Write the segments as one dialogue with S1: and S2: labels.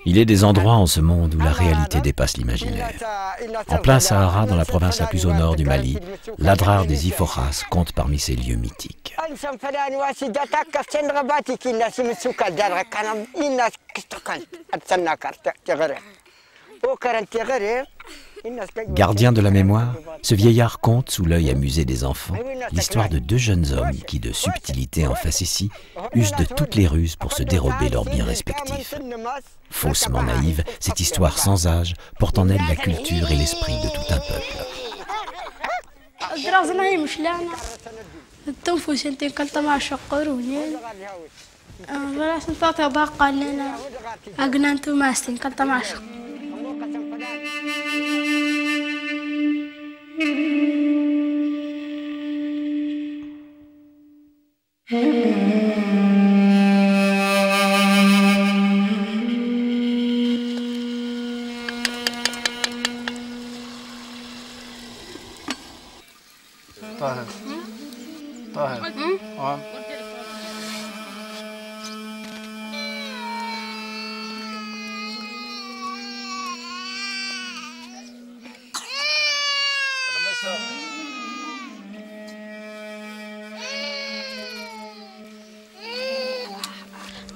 S1: Il est des endroits en ce monde où la réalité dépasse l'imaginaire. En plein Sahara, dans la province la plus au nord du Mali, l'Adrar des Iphoras compte parmi ces lieux mythiques. Gardien de la mémoire, ce vieillard conte sous l'œil amusé des enfants l'histoire de deux jeunes hommes qui, de subtilité en facétie, usent de toutes les ruses pour se dérober leurs biens respectifs. Faussement naïve, cette histoire sans âge porte en elle la culture et l'esprit de tout un peuple.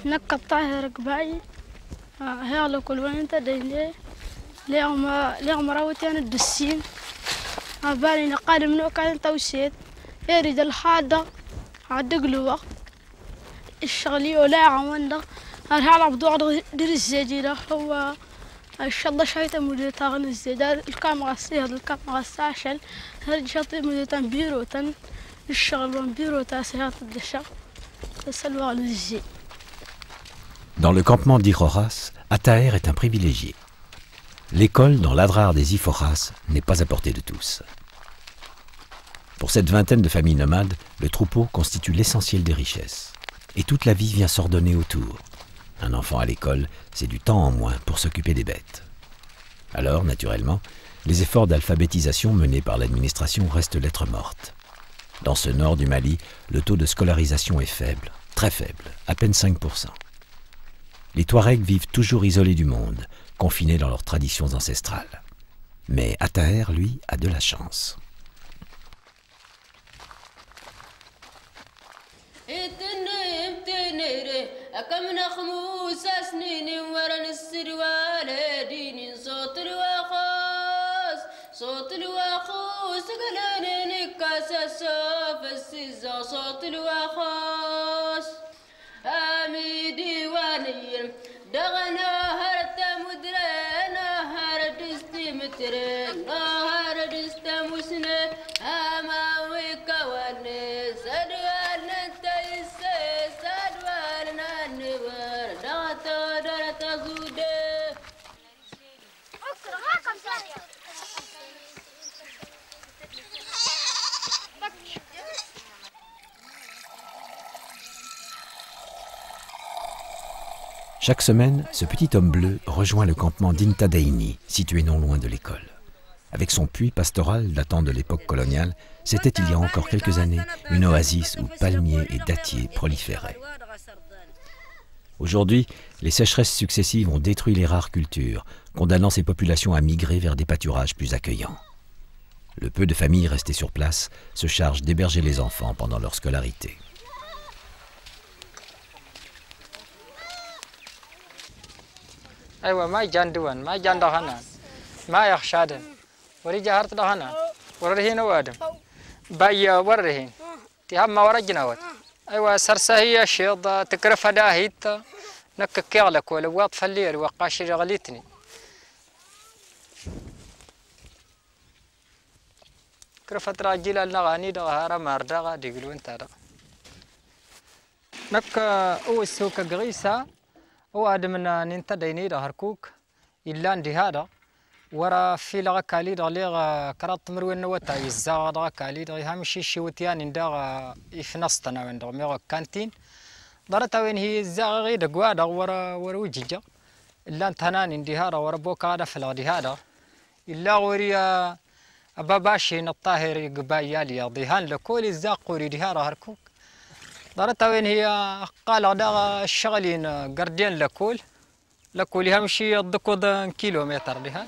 S2: نك الطاهر قباي هيا كل وين انت ديني اليوم روتين الدسين بالي نقال منو كان توسيت يريد الحادة عدقلوة الشغلي ولا عواندا هذا بدو درس زيجيلا هو الشغل شايته مدير تاغن الزيدار الكاميرا سير الكاميرا ساشل هرج شاطي مدير تن بيروتن الشغل وان بيروتا سيات الدشا تسلوا الزي.
S1: Dans le campement d'Iphoras, Ataher est un privilégié. L'école dans l'Adrar des Iphoras n'est pas à portée de tous. Pour cette vingtaine de familles nomades, le troupeau constitue l'essentiel des richesses. Et toute la vie vient s'ordonner autour. Un enfant à l'école, c'est du temps en moins pour s'occuper des bêtes. Alors, naturellement, les efforts d'alphabétisation menés par l'administration restent lettre morte. Dans ce nord du Mali, le taux de scolarisation est faible, très faible, à peine 5%. Les Touaregs vivent toujours isolés du monde, confinés dans leurs traditions ancestrales. Mais Ataher, lui, a de la chance. Chaque semaine, ce petit homme bleu rejoint le campement d'Intadaini, situé non loin de l'école. Avec son puits pastoral datant de l'époque coloniale, c'était il y a encore quelques années une oasis où palmiers et dattiers proliféraient. Aujourd'hui, les sécheresses successives ont détruit les rares cultures, condamnant ces populations à migrer vers des pâturages plus accueillants. Le peu de familles restées sur place se chargent d'héberger les enfants pendant leur scolarité.
S3: أيوة ما يجندون ما يجند هنا ما يخشادن ورجع هرت هنا ورهين وادم باي ورهين تهم ورجنا ود أيوة سرسهية شيض تكرف داهيت نك كيغلك ولا واط فلير وقاش غليتني كرفت راجل النغاني دغهارة ماردغا ديقلون تارا نك أو السوق قريسة هو آدمنا ننتديني ده هركوك إلا عندي هذا ورا في لغة كالي ده لغة كرات مروي النوتا يزاغ ده كالي ده هم شيء شوتيان إندا يفنستنا من ده ميغا كانتين دارت وين هي زاغ غير دقوا ده ورا وجيجا إلا أنت هنان عندي هذا ورا بوك هذا في لغة هذا إلا وريا أبا باشي الطاهر يقبايالي ضيهان لكل الزاق وري ده هركوك دارتها وين هي قال دا الشغلين قردين لكول يمشي الدكود كيلومتر لها.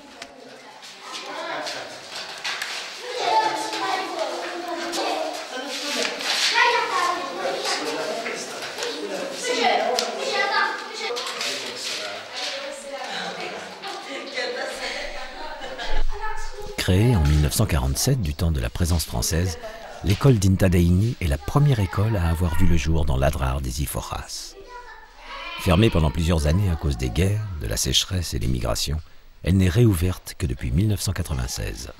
S1: Créée en 1947 du temps de la présence française, l'école d'Intadeini est la première école à avoir vu le jour dans l'Adrar des Iforas. Fermée pendant plusieurs années à cause des guerres, de la sécheresse et des migrations, elle n'est réouverte que depuis 1996.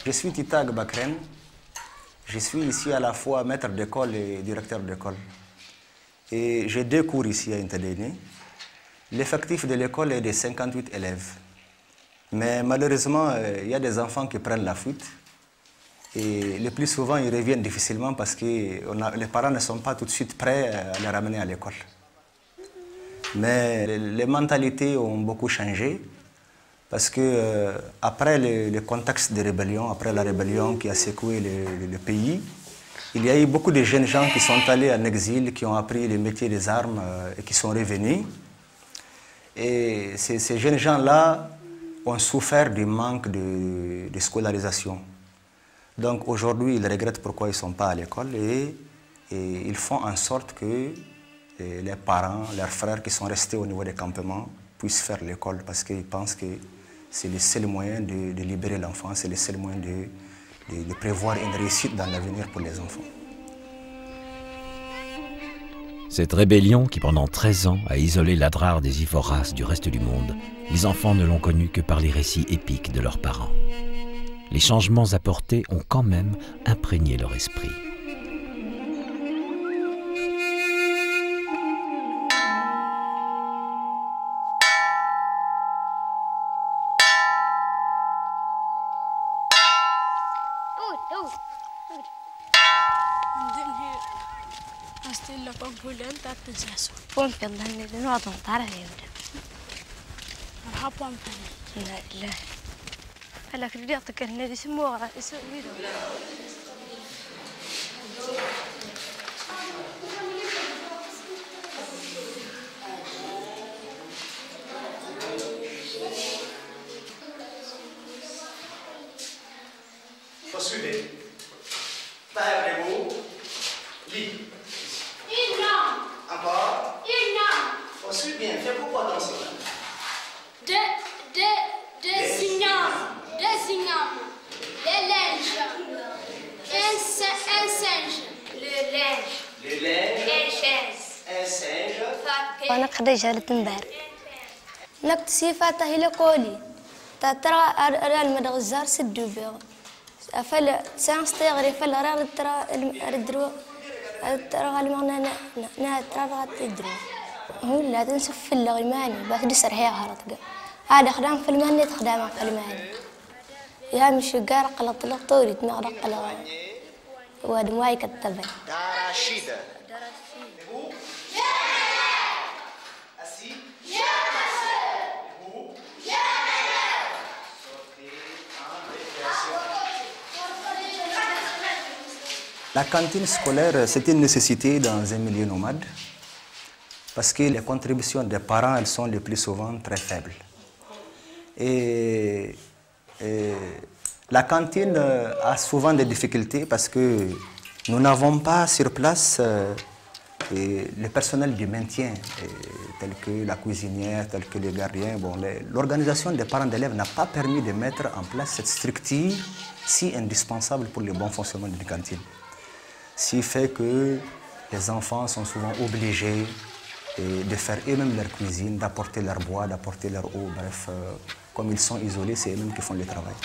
S4: Je suis Titag Bakren. Je suis ici à la fois maître d'école et directeur d'école. Et j'ai 2 cours ici à Intadeini. L'effectif de l'école est de 58 élèves. Mais malheureusement, il y a des enfants qui prennent la fuite. Et le plus souvent, ils reviennent difficilement parce que les parents ne sont pas tout de suite prêts à les ramener à l'école. Mais les mentalités ont beaucoup changé. Parce que après le contexte de rébellion, après la rébellion qui a secoué le pays, il y a eu beaucoup de jeunes gens qui sont allés en exil, qui ont appris le métier des armes et qui sont revenus. Et ces jeunes gens-là ont souffert du manque de scolarisation. Donc aujourd'hui, ils regrettent pourquoi ils ne sont pas à l'école et ils font en sorte que les parents, leurs frères qui sont restés au niveau des campements puissent faire l'école parce qu'ils pensent que c'est le seul moyen de libérer l'enfant, c'est le seul moyen de prévoir une réussite dans l'avenir pour les enfants.
S1: Cette rébellion qui pendant 13 ans a isolé l'Adrar des Iforas du reste du monde, les enfants ne l'ont connue que par les récits épiques de leurs parents. Les changements apportés ont quand même imprégné leur esprit.
S5: أنا خديجة لتنبار نكتسي فاته إلى قولي ترى المدغزار سدوا بيغ أفل سانس تغري فل راه ترى الدرو ترى المغنى ترى تدرو هو لا تنسف في اللغماني بس دي سرحية هرطقة هذا خدام في المهنة خدام في المهنة يا مش قارق قلط لطوري تنغرق قلط ودمواي كتبه
S4: Darachida. La cantine scolaire, c'est une nécessité dans un milieu nomade parce que les contributions des parents, elles sont le plus souvent très faibles. Et La cantine a souvent des difficultés parce que nous n'avons pas sur place le personnel du maintien, tel que la cuisinière, tel que les gardiens. Bon, l'organisation des parents d'élèves n'a pas permis de mettre en place cette structure si indispensable pour le bon fonctionnement d'une cantine. Ce qui fait que les enfants sont souvent obligés de faire eux-mêmes leur cuisine, d'apporter leur bois, d'apporter leur eau. Bref, comme ils sont isolés, c'est eux-mêmes qui font le travail.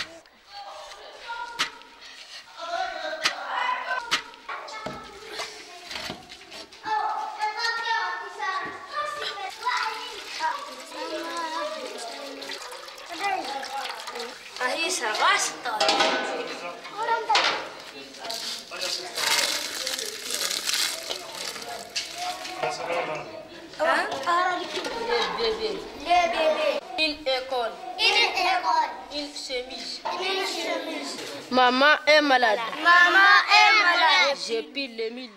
S6: Maman est malade. Maman est malade. J'ai pile les mille.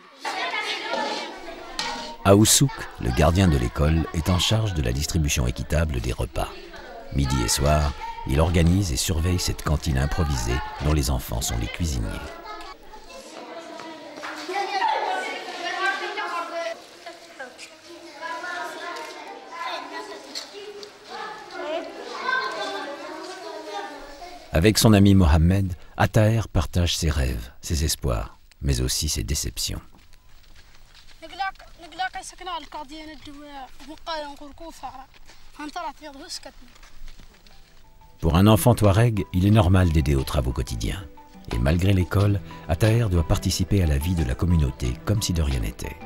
S1: Aoussouk, le gardien de l'école, est en charge de la distribution équitable des repas. Midi et soir, il organise et surveille cette cantine improvisée dont les enfants sont les cuisiniers. Avec son ami Mohamed, Attaher partage ses rêves, ses espoirs, mais aussi ses déceptions. Pour un enfant touareg, il est normal d'aider aux travaux quotidiens. Et malgré l'école, Attaher doit participer à la vie de la communauté comme si de rien n'était.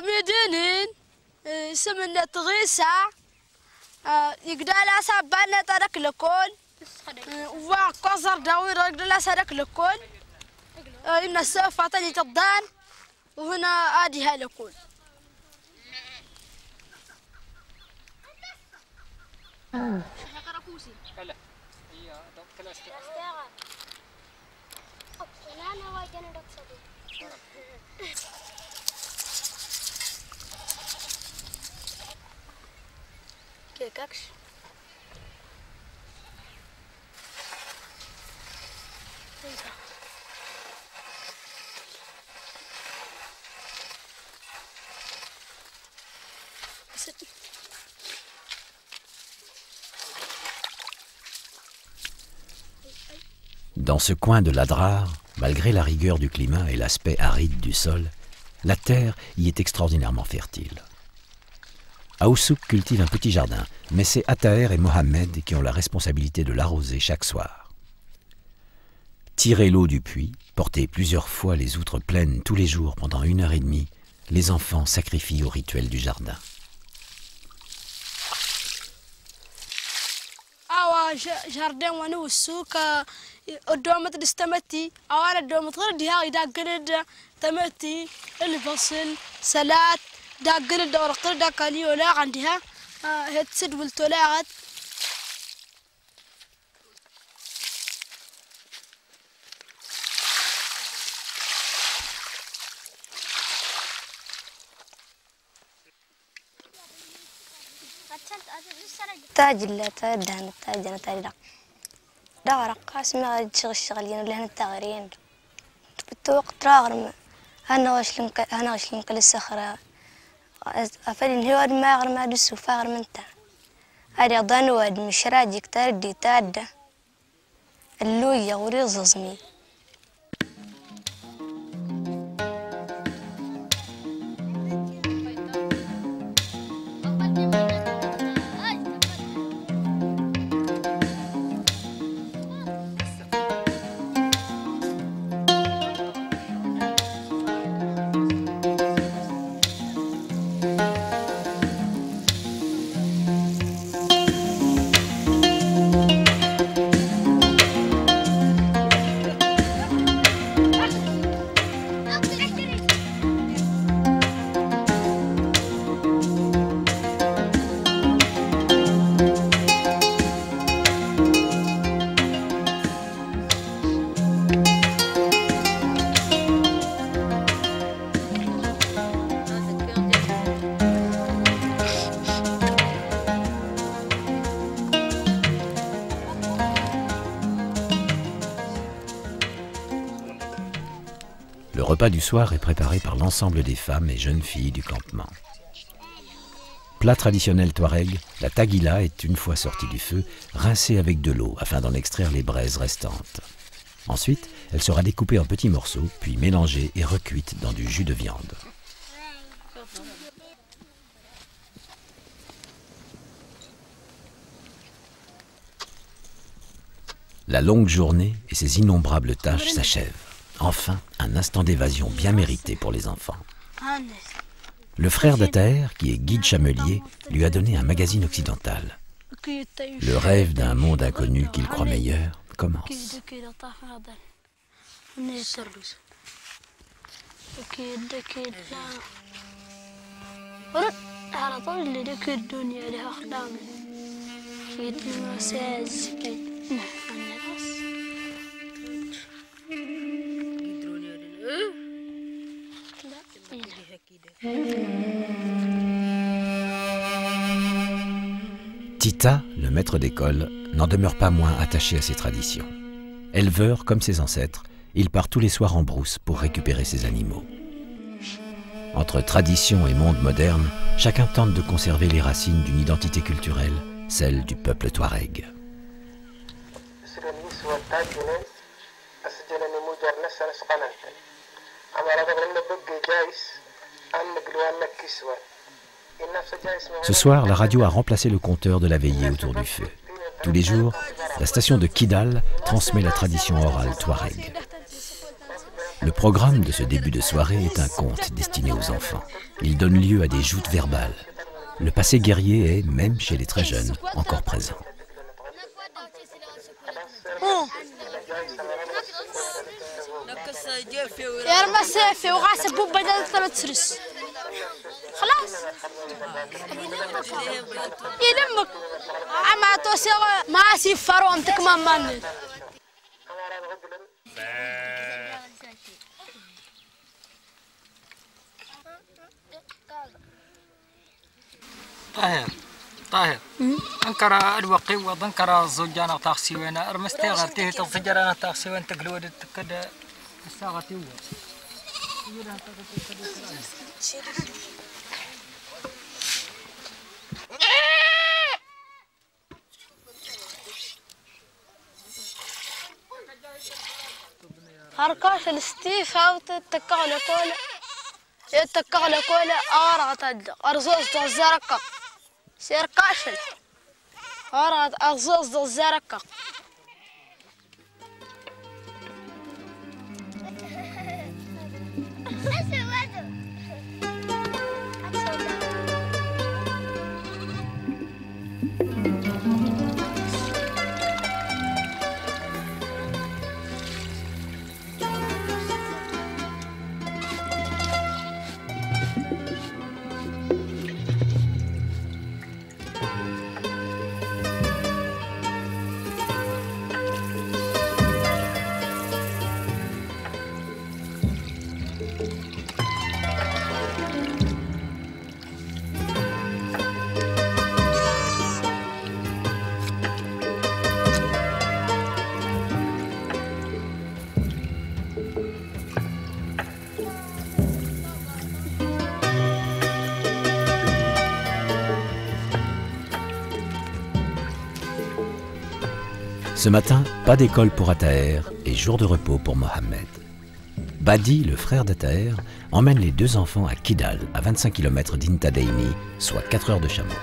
S2: مدينين سمنة غيسة يقدر لا سبانة ترك لكل وقصر داوير يقدر لا سرك لكل إن السوفة تلي تضان وهنا آديها لكل كيكاكش
S1: Dans ce coin de l'Adrar, malgré la rigueur du climat et l'aspect aride du sol, la terre y est extraordinairement fertile. Aoussouk cultive un petit jardin, mais c'est Attaher et Mohamed qui ont la responsabilité de l'arroser chaque soir. Tirer l'eau du puits, porter plusieurs fois les outres pleines tous les jours pendant 1h30, les enfants sacrifient au rituel du jardin.
S2: جاردين ونوسوك الدومة دستمتي أو أنا الدومة غير ديها إذا قلد تمتي البصل سلات دا قلد دور قلد دا كالي ولا عندها هتسد والتلاعت
S5: تاج لا تدهن التاج أنا تاج دا رقاص ما تشغل اللي هنا التغرين بالتوقت راغر أنا وش لنك للسخرة أفلين هو ما غير ما دسوا فاغر من تا هذا ضنواد مش راجك تردي تادة اللوية وريز زمي
S1: Le repas du soir est préparé par l'ensemble des femmes et jeunes filles du campement. Plat traditionnel touareg, la taguila est, une fois sortie du feu, rincée avec de l'eau afin d'en extraire les braises restantes. Ensuite, elle sera découpée en petits morceaux, puis mélangée et recuite dans du jus de viande. La longue journée et ses innombrables tâches s'achèvent. Enfin, un instant d'évasion bien mérité pour les enfants. Le frère d'Ataer, qui est guide chamelier, lui a donné un magazine occidental. Le rêve d'un monde inconnu qu'il croit meilleur commence. Tita, le maître d'école, n'en demeure pas moins attaché à ses traditions. Éleveur comme ses ancêtres, il part tous les soirs en brousse pour récupérer ses animaux. Entre tradition et monde moderne, chacun tente de conserver les racines d'une identité culturelle, celle du peuple touareg. Ce soir, la radio a remplacé le compteur de la veillée autour du feu. Tous les jours, la station de Kidal transmet la tradition orale touareg. Le programme de ce début de soirée est un conte destiné aux enfants. Il donne lieu à des joutes verbales. Le passé guerrier est, même chez les très jeunes, encore présent.
S2: خلاص يلمك عما توسع ما سيفروا امتك مامان
S3: طاهر انكر الوقي وذنكر الزوجان تاخسي وانا ارمستي غرتيه تفجر تاخسي وانت تقلود كده ساغتي
S2: هركاش الستيف هاو تتكغل كولا يتكغل كولا أغرق تدق أرزوز تغزارك سيركاشل أغرق أرزوز تغزارك
S1: Ce matin, pas d'école pour Ataher et jour de repos pour Mohamed. Badi, le frère d'Ataher, emmène les 2 enfants à Kidal, à 25 km d'Intadeini, soit 4 heures de chameau.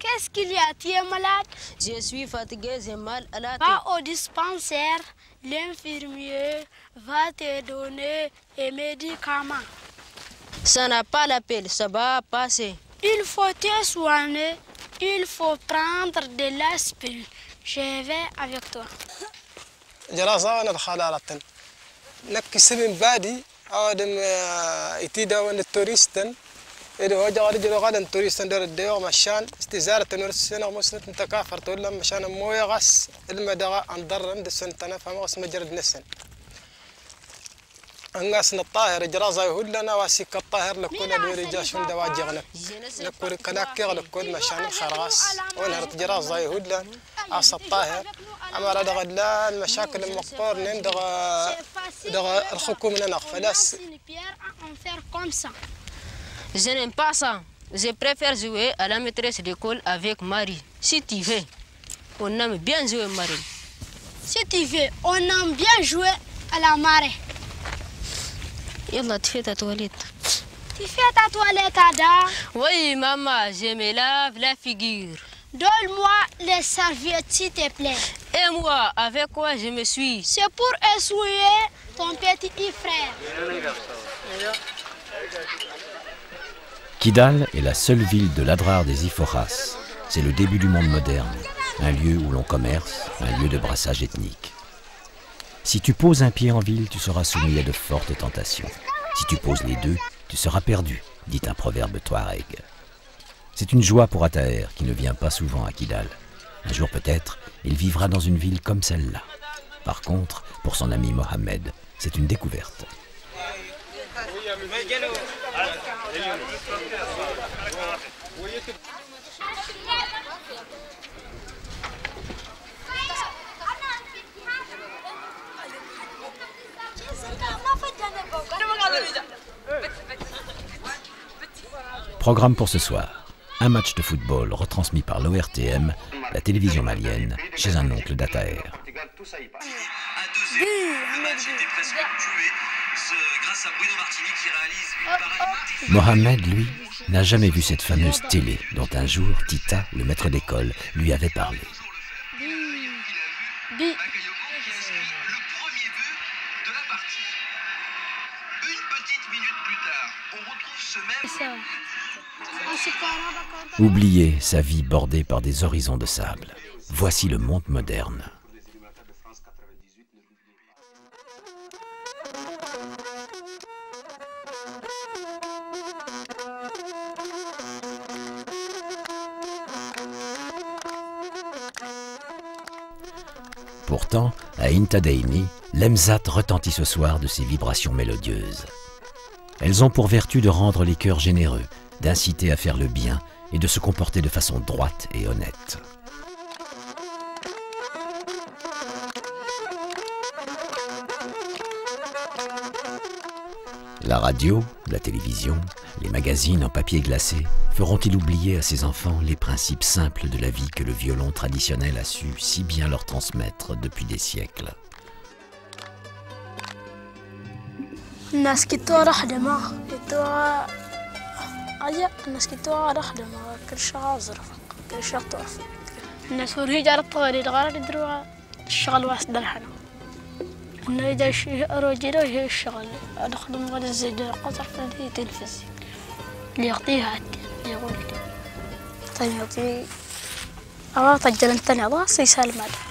S2: Qu'est-ce qu'il y a? Tu es malade?
S6: Je suis fatigué, j'ai mal à la tête.
S2: Va au dispensaire, l'infirmier va te donner des médicaments.
S6: Ça n'a pas l'appel, ça va passer.
S2: Il faut te soigner, il faut prendre de l'aspirine. Je vais avec toi.
S7: جراسة أنا دخلالتن نكسب بادي أودم إتيدا ون التوريستن إذا هو جا رجل غدا التوريستن در الديو مشان استزارة نورسنا مسنة تكافر تقول لهم مشان موية غس المدغة أنضر عند السنتنا فما غس مجرد نسن أنقاسنا الطاهر جراسة يهود لنا واسيك الطاهر لكل الدوري جاشون دواجغنا لكل كناكي لكل مشان الخراس ونهرت جراسة يهود لنا أص الطاهر أما راد غدلا المشاكل المقبور دغ الحكومة نغفلاس.
S6: Je n'aime pas ça. Je préfère jouer à la maîtresse d'école avec Marie. Si tu veux, on aime bien jouer Marie.
S2: Si tu veux, on aime bien jouer à la marée.
S6: Yallah, tu fais ta toilette.
S2: Tu fais ta toilette, Ada?
S6: Oui, maman, je me lave la figure.
S2: Donne-moi les serviettes, s'il te plaît.
S6: Et moi, avec quoi je me suis?
S2: C'est pour essuyer ton petit frère.
S1: Kidal est la seule ville de l'Adrar des Iforas. C'est le début du monde moderne, un lieu où l'on commerce, un lieu de brassage ethnique. Si tu poses un pied en ville, tu seras soumis à de fortes tentations. Si tu poses les deux, tu seras perdu, dit un proverbe touareg. C'est une joie pour Ataher qui ne vient pas souvent à Kidal. Un jour peut-être, il vivra dans une ville comme celle-là. Par contre, pour son ami Mohamed, c'est une découverte. Programme pour ce soir. Un match de football retransmis par l'ORTM, la télévision malienne, chez un oncle d'Ataher. Mohamed, lui, n'a jamais vu cette fameuse télé dont un jour Tita, le maître d'école, lui avait parlé. Oubliez sa vie bordée par des horizons de sable. Voici le monde moderne. Pourtant, à Intadeini, l'Emzat retentit ce soir de ses vibrations mélodieuses. Elles ont pour vertu de rendre les cœurs généreux, d'inciter à faire le bien et de se comporter de façon droite et honnête. La radio, la télévision, les magazines en papier glacé feront-ils oublier à ces enfants les principes simples de la vie que le violon traditionnel a su si bien leur transmettre depuis des siècles?
S2: الناس كتوا راح دماغ كتوا أجا الناس كتوا راح دماغ كل شيء عازر كل شيء طرف الناس ورهي جارت طوالي غير يدروا الشغل واسد الحنا إنه إذا رجلوا هي الشغل أدخل غير الزيد قطر في تلفزيون اللي يعطيها اللي يقول لي طيب يعطي أو تجل أنت نضاس يسال ماذا